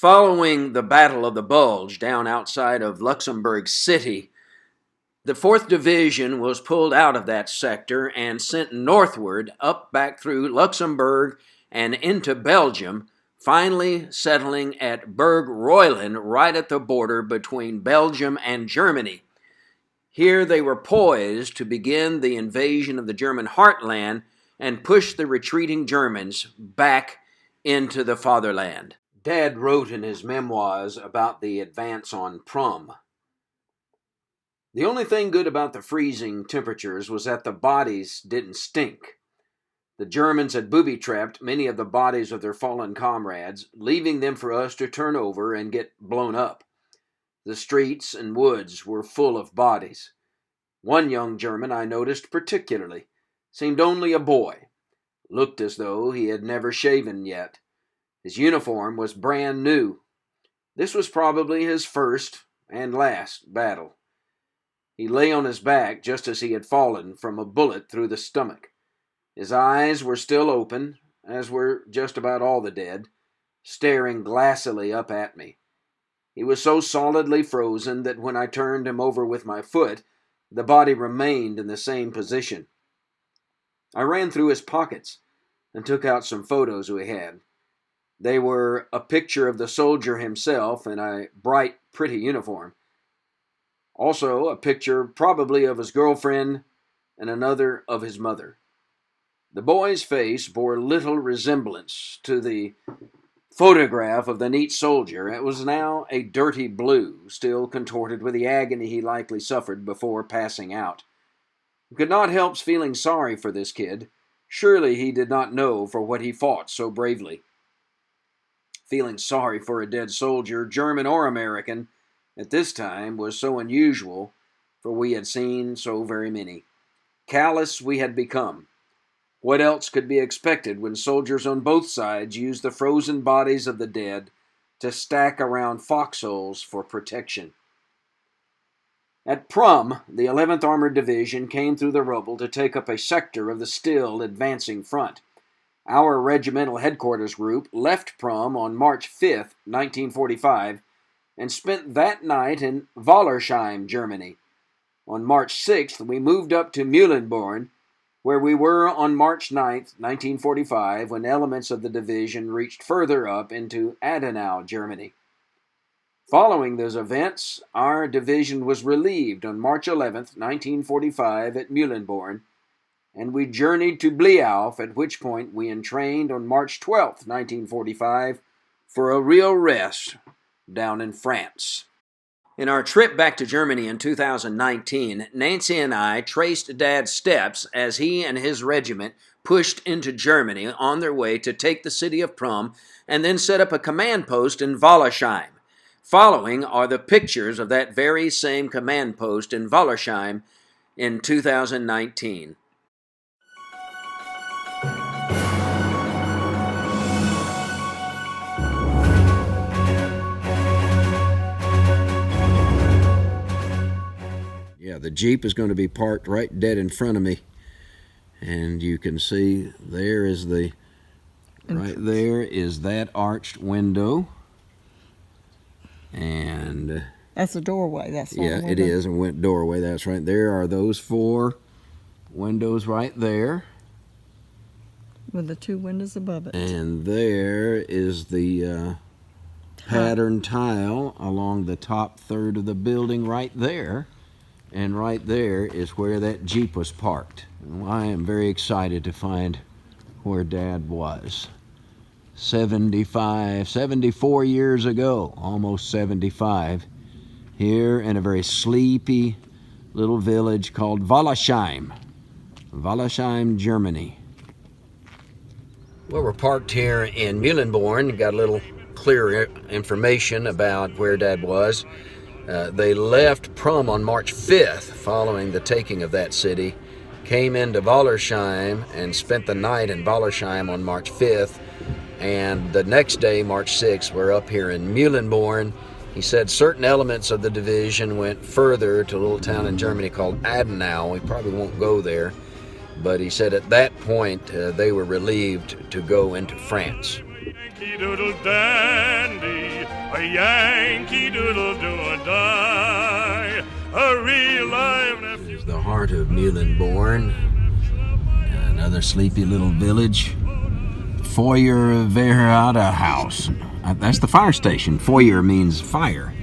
Following the Battle of the Bulge down outside of Luxembourg City, the 4th Division was pulled out of that sector and sent northward up back through Luxembourg and into Belgium, finally settling at Berg Roylen right at the border between Belgium and Germany. Here they were poised to begin the invasion of the German heartland and push the retreating Germans back into the fatherland. Dad wrote in his memoirs about the advance on Prüm. The only thing good about the freezing temperatures was that the bodies didn't stink. The Germans had booby-trapped many of the bodies of their fallen comrades, leaving them for us to turn over and get blown up. The streets and woods were full of bodies. One young German I noticed particularly seemed only a boy, looked as though he had never shaven yet. His uniform was brand new. This was probably his first and last battle. He lay on his back just as he had fallen from a bullet through the stomach. His eyes were still open, as were just about all the dead, staring glassily up at me. He was so solidly frozen that when I turned him over with my foot, the body remained in the same position. I ran through his pockets and took out some photos we had. They were a picture of the soldier himself in a bright, pretty uniform. Also, a picture probably of his girlfriend and another of his mother. The boy's face bore little resemblance to the photograph of the neat soldier. It was now a dirty blue, still contorted with the agony he likely suffered before passing out. I could not help feeling sorry for this kid. Surely he did not know for what he fought so bravely. Feeling sorry for a dead soldier, German or American, at this time was so unusual, for we had seen so very many. Callous we had become. What else could be expected when soldiers on both sides used the frozen bodies of the dead to stack around foxholes for protection? At Prüm, the 11th Armored Division came through the rubble to take up a sector of the still advancing front. Our regimental headquarters group left Prüm on March 5, 1945, and spent that night in Wallersheim, Germany. On March 6th, we moved up to Mühlenborn, where we were on March 9, 1945, when elements of the division reached further up into Adenau, Germany. Following those events, our division was relieved on March 11, 1945, at Mühlenborn, and we journeyed to Bliehof, at which point we entrained on March 12, 1945, for a real rest down in France. In our trip back to Germany in 2019, Nancy and I traced Dad's steps as he and his regiment pushed into Germany on their way to take the city of Prüm and then set up a command post in Wallersheim. Following are the pictures of that very same command post in Wallersheim in 2019. Yeah, the Jeep is going to be parked right dead in front of me. And you can see there is the, right there is that arched window. And that's a doorway. That's not yeah, it is a doorway. That's right. There are those 4 windows right there. With the 2 windows above it. And there is the pattern tile along the top third of the building right there. And right there is where that Jeep was parked. And I am very excited to find where Dad was. 74 years ago, almost 75, here in a very sleepy little village called Wallersheim, Germany. Well, we're parked here in Mühlenborn. Got a little clearer information about where Dad was. They left Prüm on March 5th, following the taking of that city, came into Wallersheim and spent the night in Wallersheim on March 5th, and the next day, March 6th, we're up here in Mühlenborn. He said certain elements of the division went further to a little town in Germany called Adenau. We probably won't go there, but he said at that point they were relieved to go into France. Yankee Doodle Dandy, a Yankee Doodle do or die, a real live nephew. There's the heart of Muhlenborn, another sleepy little village. Feuerwehrade House. That's the fire station. Feuer means fire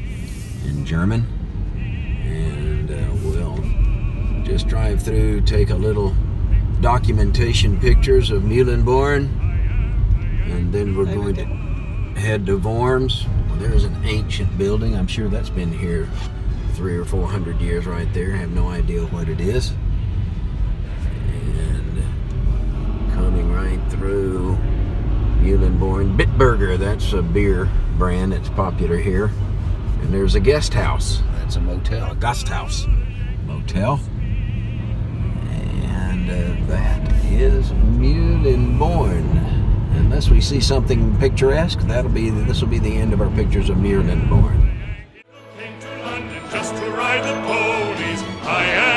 in German. And we'll just drive through, take a little documentation pictures of Muhlenborn, and then we're going to head to Worms. Well, there's an ancient building. I'm sure that's been here 300 or 400 years right there. I have no idea what it is. And coming right through Muhlenborn. Bitburger, that's a beer brand that's popular here. And there's a guest house. That's a motel, a Gasthaus motel. And that is Muhlenborn. Unless we see something picturesque, this will be the end of our pictures of Muhlenborn. Came to London just to ride the ponies. I am